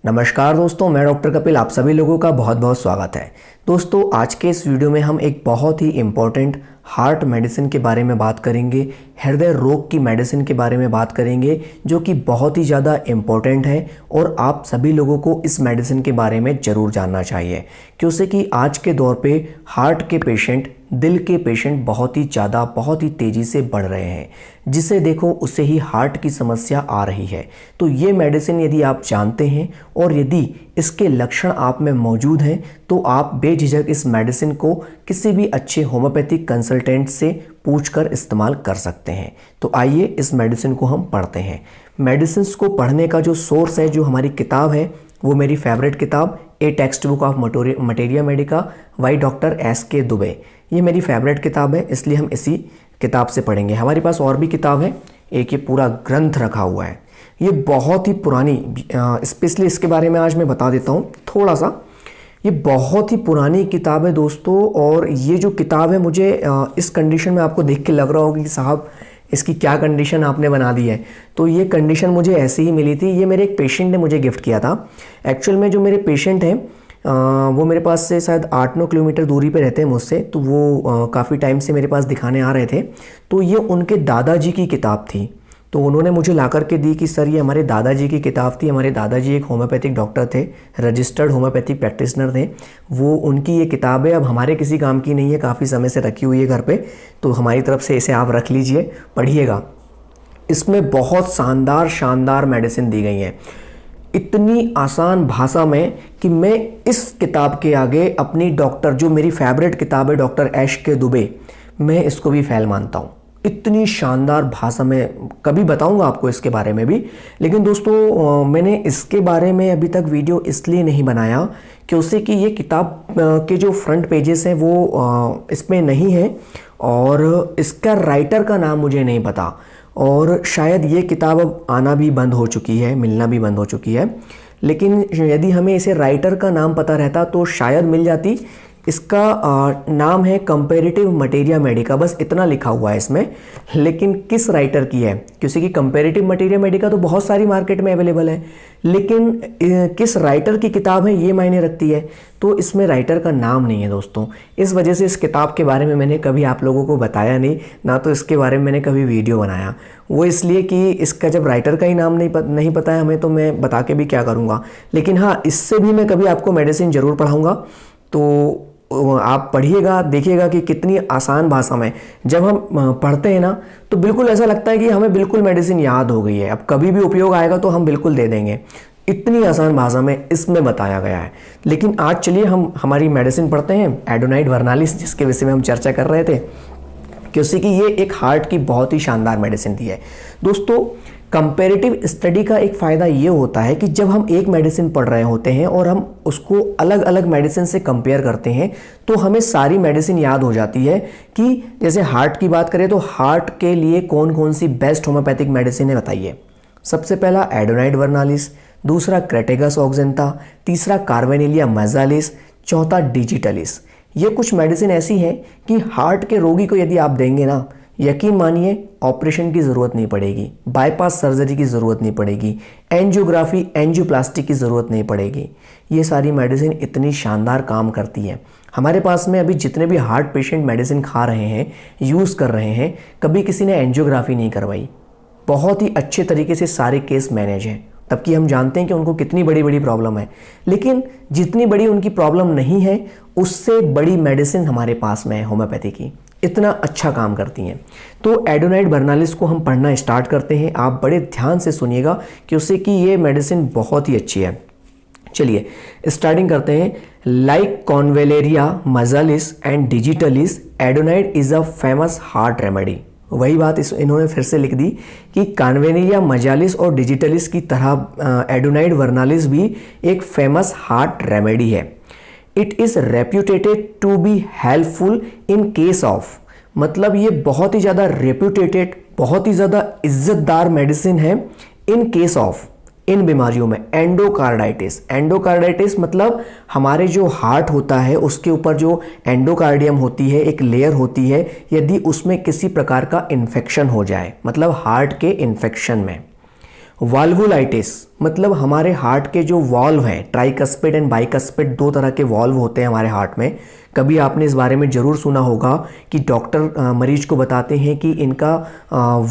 नमस्कार दोस्तों, मैं डॉक्टर कपिल, आप सभी लोगों का बहुत बहुत स्वागत है। दोस्तों, आज के इस वीडियो में हम एक बहुत ही इम्पोर्टेंट हार्ट मेडिसिन के बारे में बात करेंगे, हृदय रोग की मेडिसिन के बारे में बात करेंगे, जो कि बहुत ही ज़्यादा इम्पोर्टेंट है और आप सभी लोगों को इस मेडिसिन के बारे में ज़रूर जानना चाहिए, क्योंकि कि आज के दौर पे हार्ट के पेशेंट, दिल के पेशेंट बहुत ही तेज़ी से बढ़ रहे हैं। जिसे देखो उससे ही हार्ट की समस्या आ रही है। तो ये मेडिसिन यदि आप जानते हैं और यदि इसके लक्षण आप में मौजूद हैं तो आप बेझिझक इस मेडिसिन को किसी भी अच्छे होम्योपैथिक कंसल्टेंट से पूछकर इस्तेमाल कर सकते हैं। तो आइए इस मेडिसिन को हम पढ़ते हैं। मेडिसिन को पढ़ने का जो सोर्स है, जो हमारी किताब है, वो मेरी फेवरेट किताब ए text book of materia Medica by doctor S K. Dubey. ये मेरी फेवरेट किताब है, इसलिए हम इसी किताब से पढ़ेंगे। हमारे पास और भी किताब है, एक ये पूरा ग्रंथ रखा हुआ है, ये बहुत ही पुरानी, स्पेशली इसके बारे में आज मैं बता देता हूँ थोड़ा सा। ये बहुत ही पुरानी किताब है दोस्तों, और ये जो किताब है मुझे इस कंडीशन में आपको देख के लग रहा होगा कि साहब इसकी क्या कंडीशन आपने बना दी है। तो ये कंडीशन मुझे ऐसी ही मिली थी। ये मेरे एक पेशेंट ने मुझे गिफ्ट किया था। एक्चुअल में जो मेरे पेशेंट हैं वो मेरे पास से शायद 8-9 किलोमीटर दूरी पे रहते हैं मुझसे। तो वो काफ़ी टाइम से मेरे पास दिखाने आ रहे थे। तो ये उनके दादाजी की किताब थी, तो उन्होंने मुझे ला करके दी कि सर ये हमारे दादाजी की किताब थी। हमारे दादाजी एक होम्योपैथिक डॉक्टर थे, रजिस्टर्ड होम्योपैथिक प्रैक्टिशनर थे। वो उनकी ये किताब है, अब हमारे किसी काम की नहीं है, काफ़ी समय से रखी हुई है घर पे। तो हमारी तरफ से इसे आप रख लीजिए, पढ़िएगा। इसमें बहुत शानदार मेडिसिन दी गई हैं, इतनी आसान भाषा में कि मैं इस किताब के आगे अपनी डॉक्टर, जो मेरी फेवरेट किताब है डॉक्टर एस.के. दुबे, मैं इसको भी फेल मानता हूँ। इतनी शानदार भाषा में कभी बताऊंगा आपको इसके बारे में भी। लेकिन दोस्तों मैंने इसके बारे में अभी तक वीडियो इसलिए नहीं बनाया क्योंकि कि ये किताब के जो फ्रंट पेजेस हैं वो इसमें नहीं है, और इसका राइटर का नाम मुझे नहीं पता, और शायद ये किताब अब आना भी बंद हो चुकी है, मिलना भी बंद हो चुकी है। लेकिन यदि हमें इसे राइटर का नाम पता रहता तो शायद मिल जाती। इसका नाम है कंपैरेटिव मटेरिया मेडिका, बस इतना लिखा हुआ है इसमें। लेकिन किस राइटर की है, क्योंकि कि कंपैरेटिव मटेरिया मेडिका तो बहुत सारी मार्केट में अवेलेबल है, लेकिन किस राइटर की किताब है ये मायने रखती है। तो इसमें राइटर का नाम नहीं है दोस्तों। इस वजह से इस किताब के बारे में मैंने कभी आप लोगों को बताया नहीं, ना तो इसके बारे में मैंने कभी वीडियो बनाया। वो इसलिए कि इसका जब राइटर का ही नाम नहीं पता है हमें, तो मैं बता के भी क्या करूँगा। लेकिन हाँ, इससे भी मैं कभी आपको मेडिसिन ज़रूर पढ़ाऊँगा। तो आप पढ़िएगा, देखिएगा कि कितनी आसान भाषा में जब हम पढ़ते हैं ना, तो बिल्कुल ऐसा लगता है कि हमें बिल्कुल मेडिसिन याद हो गई है, अब कभी भी उपयोग आएगा तो हम बिल्कुल दे देंगे। इतनी आसान भाषा में इसमें बताया गया है। लेकिन आज चलिए हम हमारी मेडिसिन पढ़ते हैं, एडोनाइड वर्नालिस, जिसके विषय में हम चर्चा कर रहे थे, क्योंकि ये एक हार्ट की बहुत ही शानदार मेडिसिन थी है। दोस्तों, कंपैरेटिव स्टडी का एक फ़ायदा ये होता है कि जब हम एक मेडिसिन पढ़ रहे होते हैं और हम उसको अलग अलग मेडिसिन से कंपेयर करते हैं, तो हमें सारी मेडिसिन याद हो जाती है कि जैसे हार्ट की बात करें तो हार्ट के लिए कौन कौन सी बेस्ट होम्योपैथिक मेडिसिन है, बताइए। सबसे पहला एडोनाइड वर्नालिस, दूसरा क्रेटेगस ऑक्जेंटा, तीसरा कार्वेनेलिया मेजालिस, चौथा डिजिटलिस। ये कुछ मेडिसिन ऐसी हैं कि हार्ट के रोगी को यदि आप देंगे ना, यकीन मानिए ऑपरेशन की ज़रूरत नहीं पड़ेगी, बाईपास सर्जरी की ज़रूरत नहीं पड़ेगी, एंजियोग्राफी, एंजियोप्लास्टी की ज़रूरत नहीं पड़ेगी। ये सारी मेडिसिन इतनी शानदार काम करती है। हमारे पास में अभी जितने भी हार्ट पेशेंट मेडिसिन खा रहे हैं, यूज़ कर रहे हैं, कभी किसी ने एंजियोग्राफी नहीं करवाई। बहुत ही अच्छे तरीके से सारे केस मैनेज हैं, तबकि हम जानते हैं कि उनको कितनी बड़ी बड़ी प्रॉब्लम है। लेकिन जितनी बड़ी उनकी प्रॉब्लम नहीं है, उससे बड़ी मेडिसिन हमारे पास में है होम्योपैथी की, इतना अच्छा काम करती हैं। तो एडोनाइड वर्नालिस को हम पढ़ना स्टार्ट करते हैं। आप बड़े ध्यान से सुनिएगा क्योंकि कि ये मेडिसिन बहुत ही अच्छी है। चलिए स्टार्टिंग करते हैं। Like convallaria majalis and digitalis, adonis is a famous heart remedy. वही बात इन्होंने फिर से लिख दी कि कॉन्वेलेरिया मेजालिस और डिजिटलिस की तरह एडोनाइड वर्नालिस भी एक फेमस हार्ट रेमेडी है। It is reputated to be helpful in case of, मतलब ये बहुत ही ज़्यादा रेप्यूटेटेड, बहुत ही ज़्यादा इज्जतदार मेडिसिन है इन केस ऑफ, इन बीमारियों में एंडोकार्डाइटिस। एंडोकार्डाइटिस मतलब हमारे जो हार्ट होता है उसके ऊपर जो एंडोकार्डियम होती है, एक लेयर होती है, यदि उसमें किसी प्रकार का इन्फेक्शन हो जाए, मतलब हार्ट के इन्फेक्शन में, वाल्वुलाइटिस मतलब हमारे हार्ट के जो वॉल्व हैं, ट्राइकस्पिड एंड बाइकस्पिड, दो तरह के वॉल्व होते हैं हमारे हार्ट में। कभी आपने इस बारे में ज़रूर सुना होगा कि डॉक्टर मरीज को बताते हैं कि इनका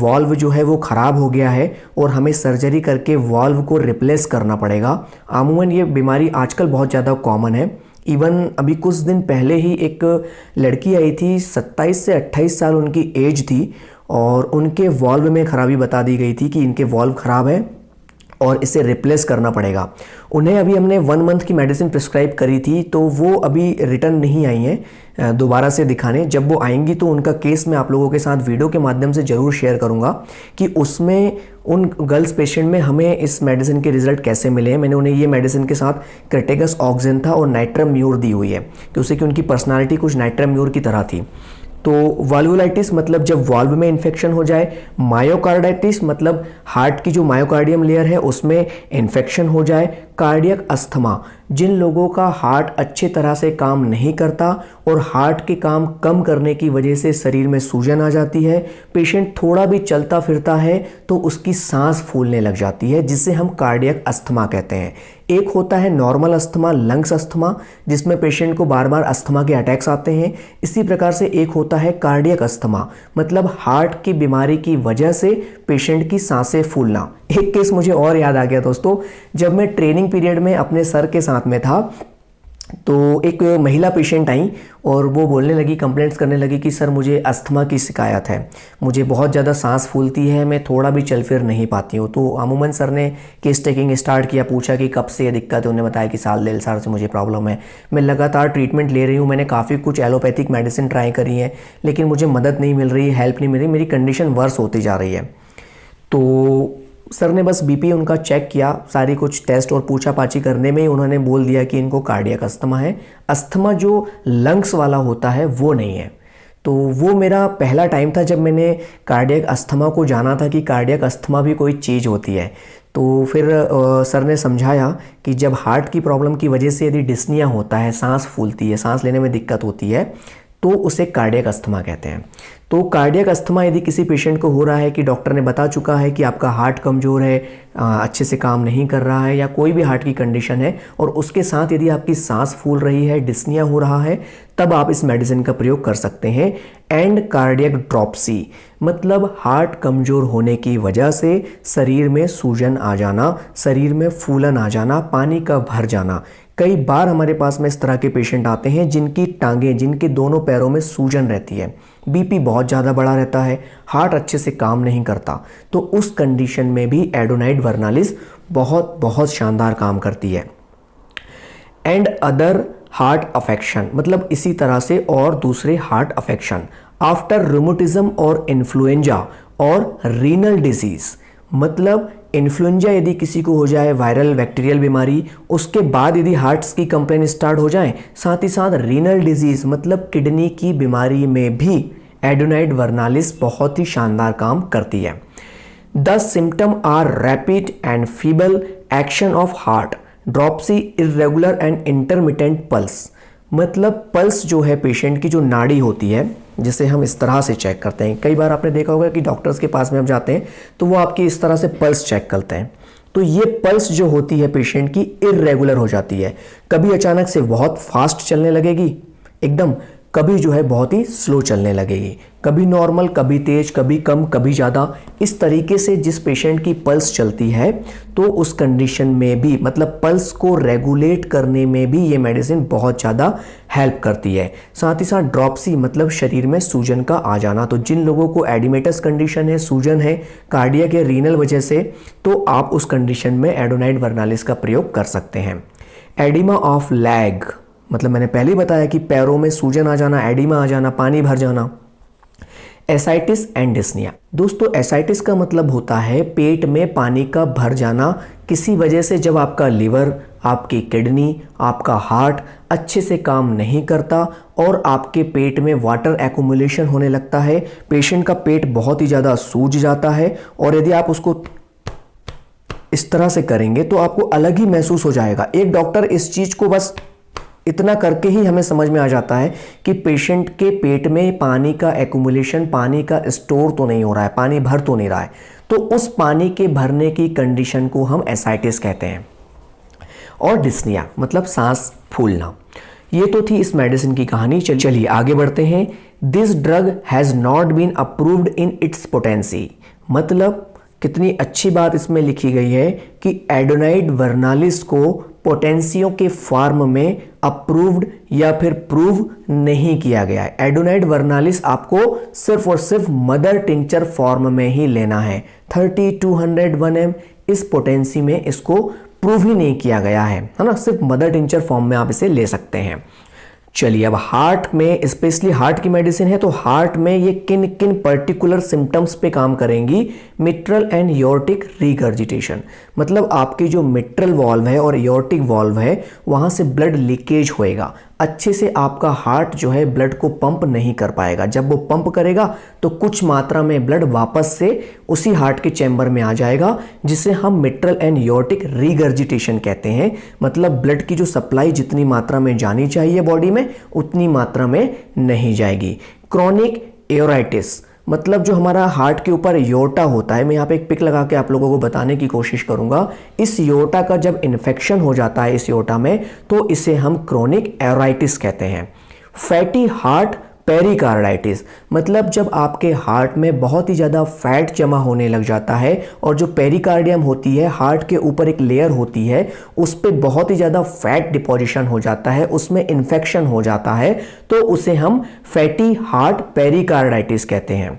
वॉल्व जो है वो ख़राब हो गया है और हमें सर्जरी करके वॉल्व को रिप्लेस करना पड़ेगा। अमूमन ये बीमारी आजकल बहुत ज़्यादा कॉमन है। इवन अभी कुछ दिन पहले ही एक लड़की आई थी, 27 से 28 साल उनकी एज थी, और उनके वॉल्व में खराबी बता दी गई थी कि इनके वॉल्व ख़राब है और इसे रिप्लेस करना पड़ेगा। उन्हें अभी हमने 1 मंथ की मेडिसिन प्रिस्क्राइब करी थी, तो वो अभी रिटर्न नहीं आई हैं दोबारा से दिखाने। जब वो आएंगी तो उनका केस मैं आप लोगों के साथ वीडियो के माध्यम से ज़रूर शेयर करूंगा कि उसमें उन गर्ल्स पेशेंट में हमें इस मेडिसिन के रिजल्ट कैसे मिले हैं। मैंने उन्हें ये मेडिसिन के साथ क्रेटेगस ऑक्जेंथा और नाइट्रम म्यूर दी हुई है, तो उससे कि उनकी पर्सनालिटी कुछ नाइट्रम म्यूर की तरह थी। तो वाल्वुलाइटिस मतलब जब वाल्व में इन्फेक्शन हो जाए, मायोकार्डाइटिस मतलब हार्ट की जो मायोकार्डियम लेयर है उसमें इन्फेक्शन हो जाए, कार्डियक अस्थमा जिन लोगों का हार्ट अच्छे तरह से काम नहीं करता और हार्ट के काम कम करने की वजह से शरीर में सूजन आ जाती है, पेशेंट थोड़ा भी चलता फिरता है तो उसकी सांस फूलने लग जाती है, जिसे हम कार्डियक अस्थमा कहते हैं। एक होता है नॉर्मल अस्थमा, लंग्स अस्थमा, जिसमें पेशेंट को बार बार अस्थमा के अटैक्स आते हैं। इसी प्रकार से एक होता है कार्डियक अस्थमा, मतलब हार्ट की बीमारी की वजह से पेशेंट की सांसें फूलना। एक केस मुझे और याद आ गया दोस्तों, जब मैं ट्रेनिंग पीरियड में अपने सर के साथ में था तो एक महिला पेशेंट आई और वो बोलने लगी, कंप्लेंट्स करने लगी कि सर मुझे अस्थमा की शिकायत है, मुझे बहुत ज़्यादा सांस फूलती है, मैं थोड़ा भी चल फिर नहीं पाती हूँ। तो अमूमन सर ने केस टेकिंग स्टार्ट किया, पूछा कि कब से ये दिक्कत है। उन्होंने बताया कि साल 1.5 साल से मुझे प्रॉब्लम है। मैं लगातार ट्रीटमेंट ले रही हूँ, मैंने काफ़ी कुछ एलोपैथिक मेडिसिन ट्राई करी है, लेकिन मुझे मदद नहीं मिल रही, हेल्प नहीं मिल रही, मेरी कंडीशन वर्स होती जा रही है। तो सर ने बस बीपी उनका चेक किया, सारी कुछ टेस्ट और पूछा पाछी करने में ही उन्होंने बोल दिया कि इनको कार्डियक अस्थमा है। अस्थमा जो लंग्स वाला होता है वो नहीं है। तो वो मेरा पहला टाइम था जब मैंने कार्डियक अस्थमा को जाना था कि कार्डियक अस्थमा भी कोई चीज़ होती है। तो फिर सर ने समझाया कि जब हार्ट की प्रॉब्लम की वजह से यदि डिस्निया होता है, सांस फूलती है, सांस लेने में दिक्कत होती है, तो उसे कार्डियक अस्थमा कहते हैं। तो कार्डियक अस्थमा यदि किसी पेशेंट को हो रहा है कि डॉक्टर ने बता चुका है कि आपका हार्ट कमज़ोर है, अच्छे से काम नहीं कर रहा है, या कोई भी हार्ट की कंडीशन है, और उसके साथ यदि आपकी सांस फूल रही है, डिस्निया हो रहा है, तब आप इस मेडिसिन का प्रयोग कर सकते हैं। एंड कार्डियक ड्रॉप्सी मतलब हार्ट कमज़ोर होने की वजह से शरीर में सूजन आ जाना, शरीर में फूलन आ जाना, पानी का भर जाना। कई बार हमारे पास में इस तरह के पेशेंट आते हैं जिनकी टांगें, जिनके दोनों पैरों में सूजन रहती है, बीपी बहुत ज़्यादा बढ़ा रहता है, हार्ट अच्छे से काम नहीं करता। तो उस कंडीशन में भी एडोनाइड वर्नालिस बहुत बहुत शानदार काम करती है। एंड अदर हार्ट अफेक्शन मतलब इसी तरह से और दूसरे हार्ट अफेक्शन आफ्टर रूमेटिज्म और इन्फ्लुएंजा और रीनल डिजीज, मतलब इन्फ्लुएंजा यदि किसी को हो जाए, वायरल बैक्टीरियल बीमारी, उसके बाद यदि हार्ट्स की कंप्लेन स्टार्ट हो जाए, साथ ही साथ रीनल डिजीज मतलब किडनी की बीमारी में भी एडोनाइड वर्नालिस बहुत ही शानदार काम करती है। The symptom are rapid and feeble action of heart, dropsy, irregular and intermittent pulse, मतलब पल्स जो है पेशेंट की जो नाड़ी होती है, जिसे हम इस तरह से चेक करते हैं। कई बार आपने देखा होगा कि डॉक्टर्स के पास में हम जाते हैं तो वो आपकी इस तरह से पल्स चेक करते हैं। तो ये पल्स जो होती है पेशेंट की इर्रेगुलर हो जाती है, कभी अचानक से बहुत फास्ट चलने लगेगी एकदम, कभी जो है बहुत ही स्लो चलने लगेगी, कभी नॉर्मल, कभी तेज, कभी कम, कभी ज़्यादा। इस तरीके से जिस पेशेंट की पल्स चलती है तो उस कंडीशन में भी, मतलब पल्स को रेगुलेट करने में भी ये मेडिसिन बहुत ज़्यादा हेल्प करती है। साथ ही साथ ड्रॉप्सी मतलब शरीर में सूजन का आ जाना, तो जिन लोगों को एडिमेटस कंडीशन है, सूजन है कार्डियक या रीनल वजह से, तो आप उस कंडीशन में एडोनाइड वर्नालिस का प्रयोग कर सकते हैं। एडिमा ऑफ लैग मतलब मैंने पहले ही बताया कि पैरों में सूजन आ जाना, एडिमा आ जाना, पानी भर जाना। एसाइटिस एंड डिस्निया, दोस्तों एसाइटिस का मतलब होता है पेट में पानी का भर जाना किसी वजह से, जब आपका लिवर, आपकी किडनी, आपका हार्ट अच्छे से काम नहीं करता और आपके पेट में वाटर एक्युमुलेशन होने लगता है, पेशेंट का पेट बहुत ही ज़्यादा सूज जाता है, और यदि आप उसको इस तरह से करेंगे तो आपको अलग ही महसूस हो जाएगा। एक डॉक्टर इस चीज़ को बस इतना करके ही हमें समझ में आ जाता है कि पेशेंट के पेट में पानी का एक्यूमुलेशन, पानी का स्टोर तो नहीं हो रहा है, पानी भर तो नहीं रहा है। तो उस पानी के भरने की कंडीशन को हम एसाइटिस कहते हैं। और डिस्निया मतलब सांस फूलना। ये तो थी इस मेडिसिन की कहानी। चलिए आगे बढ़ते हैं। This drug has not been approved in its potency. मतलब कितनी अच्छी बात इसमें लिखी गई है कि एडोनाइड वर्नालिस को पोटेंसियों के फॉर्म में अप्रूव्ड या फिर प्रूव नहीं किया गया है। एडोनाइड वर्नालिस आपको सिर्फ और सिर्फ मदर टिंचर फॉर्म में ही लेना है। 30-200 1 ml इस पोटेंसी में इसको प्रूव ही नहीं किया गया है ना, सिर्फ मदर टिंचर फॉर्म में आप इसे ले सकते हैं। चलिए अब हार्ट में, स्पेशली हार्ट की मेडिसिन है, तो हार्ट में ये किन किन पर्टिकुलर सिम्टम्स पे काम करेंगी। मिट्रल एंड योर्टिक रिगर्जिटेशन, मतलब आपकी जो मिट्रल वॉल्व है और योर्टिक वॉल्व है वहाँ से ब्लड लीकेज होएगा, अच्छे से आपका हार्ट जो है ब्लड को पंप नहीं कर पाएगा। जब वो पंप करेगा तो कुछ मात्रा में ब्लड वापस से उसी हार्ट के चैम्बर में आ जाएगा, जिसे हम मिट्रल एंड योर्टिक रिगर्जिटेशन कहते हैं। मतलब ब्लड की जो सप्लाई जितनी मात्रा में जानी चाहिए बॉडी में उतनी मात्रा में नहीं जाएगी। क्रोनिक एओराइटिस, मतलब जो हमारा हार्ट के ऊपर योटा होता है, मैं यहाँ पे एक पिक लगा के आप लोगों को बताने की कोशिश करूंगा। इस योटा का जब इन्फेक्शन हो जाता है इस योटा में, तो इसे हम क्रोनिक एओराइटिस कहते हैं। फैटी हार्ट पेरिकार्डाइटिस, मतलब जब आपके हार्ट में बहुत ही ज़्यादा फैट जमा होने लग जाता है और जो पेरिकार्डियम होती है, हार्ट के ऊपर एक लेयर होती है, उस पर बहुत ही ज़्यादा फैट डिपोजिशन हो जाता है, उसमें इन्फेक्शन हो जाता है, तो उसे हम फैटी हार्ट पेरिकार्डाइटिस कहते हैं।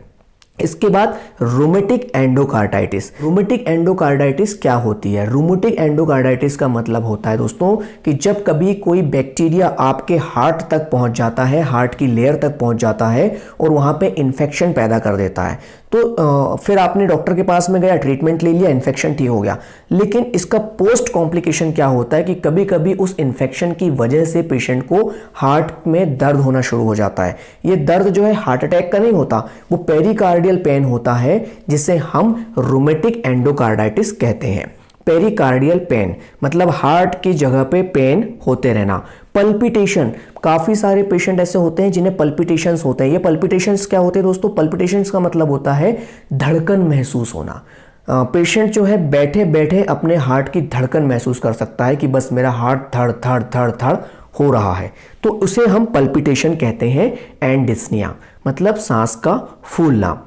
इसके बाद रूमेटिक एंडोकार्डाइटिस। रूमेटिक एंडोकार्डाइटिस क्या होती है? रूमेटिक एंडोकार्डाइटिस का मतलब होता है दोस्तों कि जब कभी कोई बैक्टीरिया आपके हार्ट तक पहुंच जाता है, हार्ट की लेयर तक पहुंच जाता है और वहां पे इन्फेक्शन पैदा कर देता है, तो फिर आपने डॉक्टर के पास में गया, ट्रीटमेंट ले लिया, इन्फेक्शन ठीक हो गया, लेकिन इसका पोस्ट कॉम्प्लिकेशन क्या होता है कि कभी कभी उस इन्फेक्शन की वजह से पेशेंट को हार्ट में दर्द होना शुरू हो जाता है। ये दर्द जो है हार्ट अटैक का नहीं होता, वो पेरिकार्डियल पेन होता है, जिसे हम रूमेटिक एंडोकार्डाइटिस कहते हैं। पेरिकार्डियल पेन मतलब हार्ट की जगह पे पेन होते रहना। पल्पिटेशन, काफ़ी सारे पेशेंट ऐसे होते हैं जिन्हें पल्पिटेशंस होते हैं। ये पल्पिटेशंस क्या होते हैं दोस्तों? पल्पिटेशंस का मतलब होता है धड़कन महसूस होना। पेशेंट जो है बैठे बैठे अपने हार्ट की धड़कन महसूस कर सकता है कि बस मेरा हार्ट धड़ धड़ धड़ धड़ हो रहा है, तो उसे हम पल्पिटेशन कहते हैं। एंड डिस्निया मतलब सांस का फूलना।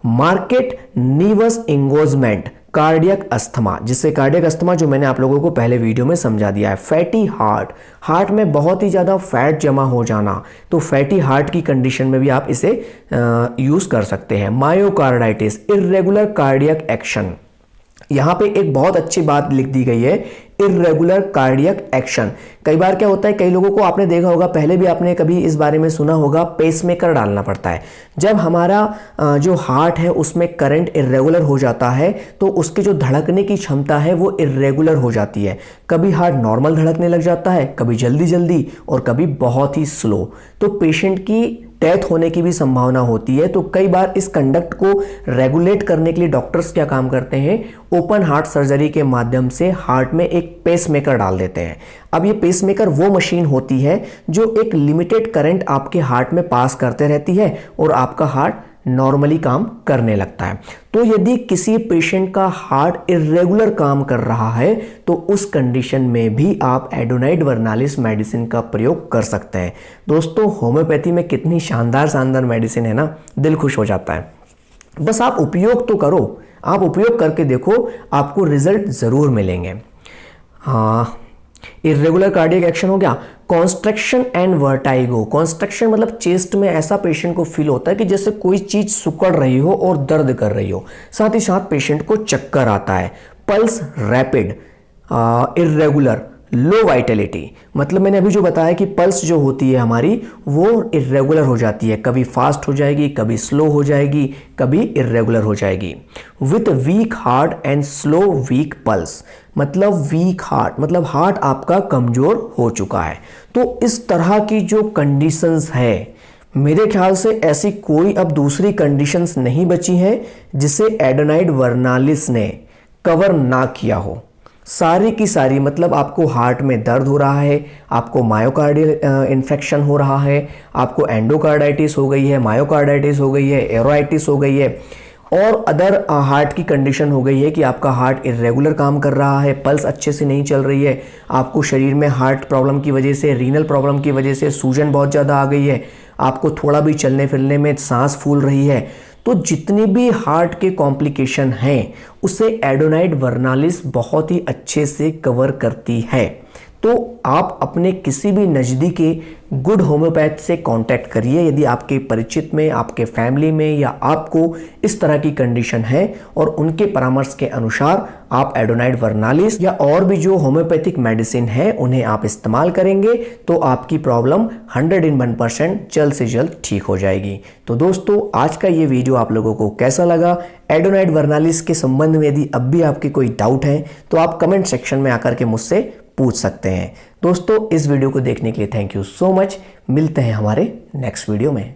मार्केट नीवस इंगोजमेंट, कार्डियक अस्थमा, जिससे कार्डियक अस्थमा जो मैंने आप लोगों को पहले वीडियो में समझा दिया है। फैटी हार्ट, हार्ट में बहुत ही ज़्यादा फैट जमा हो जाना, तो फैटी हार्ट की कंडीशन में भी आप इसे यूज़ कर सकते हैं। मायोकार्डाइटिस, इर्रेगुलर कार्डियक एक्शन, यहाँ पे एक बहुत अच्छी बात लिख दी गई है, इर्रेगुलर कार्डियक एक्शन। कई बार क्या होता है, कई लोगों को आपने देखा होगा, पहले भी आपने कभी इस बारे में सुना होगा, पेसमेकर डालना पड़ता है। जब हमारा जो हार्ट है उसमें करंट इर्रेगुलर हो जाता है तो उसकी जो धड़कने की क्षमता है वो इर्रेगुलर हो जाती है। कभी हार्ट नॉर्मल धड़कने लग जाता है, कभी जल्दी जल्दी और कभी बहुत ही स्लो, तो पेशेंट की डेथ होने की भी संभावना होती है। तो कई बार इस कंडक्ट को रेगुलेट करने के लिए डॉक्टर्स क्या काम करते हैं, ओपन हार्ट सर्जरी के माध्यम से हार्ट में एक पेसमेकर डाल देते हैं। अब ये पेसमेकर वो मशीन होती है जो एक लिमिटेड करंट आपके हार्ट में पास करते रहती है और आपका हार्ट नॉर्मली काम करने लगता है। तो यदि किसी पेशेंट का हार्ट इर्रेगुलर काम कर रहा है तो उस कंडीशन में भी आप एडोनाइड वर्नालिस मेडिसिन का प्रयोग कर सकते हैं। दोस्तों होम्योपैथी में कितनी शानदार शानदार मेडिसिन है ना, दिल खुश हो जाता है। बस आप उपयोग तो करो, आप उपयोग करके देखो, आपको रिजल्ट ज़रूर मिलेंगे। हाँ, इर्रेगुलर कार्डियक एक्शन हो गया। कॉन्स्ट्रक्शन एंड वर्टाइगो, कॉन्स्ट्रक्शन मतलब चेस्ट में ऐसा पेशेंट को फील होता है कि जैसे कोई चीज सुकड़ रही हो और दर्द कर रही हो, साथ ही साथ पेशेंट को चक्कर आता है। पल्स रैपिड, इर्रेगुलर, लो वाइटलिटी, मतलब मैंने अभी जो बताया कि पल्स जो होती है हमारी वो इर्रेगुलर हो जाती है, कभी फास्ट हो जाएगी, कभी स्लो हो जाएगी, कभी इर्रेगुलर हो जाएगी। With week heart and slow week pulse, मतलब वीक हार्ट मतलब हार्ट आपका कमजोर हो चुका है। तो इस तरह की जो कंडीशंस है, मेरे ख्याल से ऐसी कोई अब दूसरी कंडीशंस नहीं बची हैं जिसे एडोनाइड वर्नालिस ने कवर ना किया हो। सारी की सारी, मतलब आपको हार्ट में दर्द हो रहा है, आपको मायोकार्डियल इन्फेक्शन हो रहा है, आपको एंडोकार्डाइटिस हो गई है, मायोकार्डाइटिस हो गई है, एरोआइटिस हो गई है, और अदर हार्ट की कंडीशन हो गई है कि आपका हार्ट इरेगुलर काम कर रहा है, पल्स अच्छे से नहीं चल रही है, आपको शरीर में हार्ट प्रॉब्लम की वजह से, रीनल प्रॉब्लम की वजह से सूजन बहुत ज़्यादा आ गई है, आपको थोड़ा भी चलने फिरने में सांस फूल रही है, तो जितनी भी हार्ट के कॉम्प्लिकेशन हैं उसे एडोनाइड वर्नालिस बहुत ही अच्छे से कवर करती है। तो आप अपने किसी भी नज़दीकी गुड होम्योपैथ से कांटेक्ट करिए यदि आपके परिचित में, आपके फैमिली में या आपको इस तरह की कंडीशन है, और उनके परामर्श के अनुसार आप एडोनाइड वर्नालिस या और भी जो होम्योपैथिक मेडिसिन है उन्हें आप इस्तेमाल करेंगे तो आपकी प्रॉब्लम 101% जल्द से जल्द ठीक हो जाएगी। तो दोस्तों, आज का ये वीडियो आप लोगों को कैसा लगा? एडोनाइड वर्नालिस के संबंध में यदि अब भी आपके कोई डाउट है तो आप कमेंट सेक्शन में आकर के मुझसे पूछ सकते हैं। दोस्तों, इस वीडियो को देखने के लिए थैंक यू सो मच। मिलते हैं हमारे नेक्स्ट वीडियो में।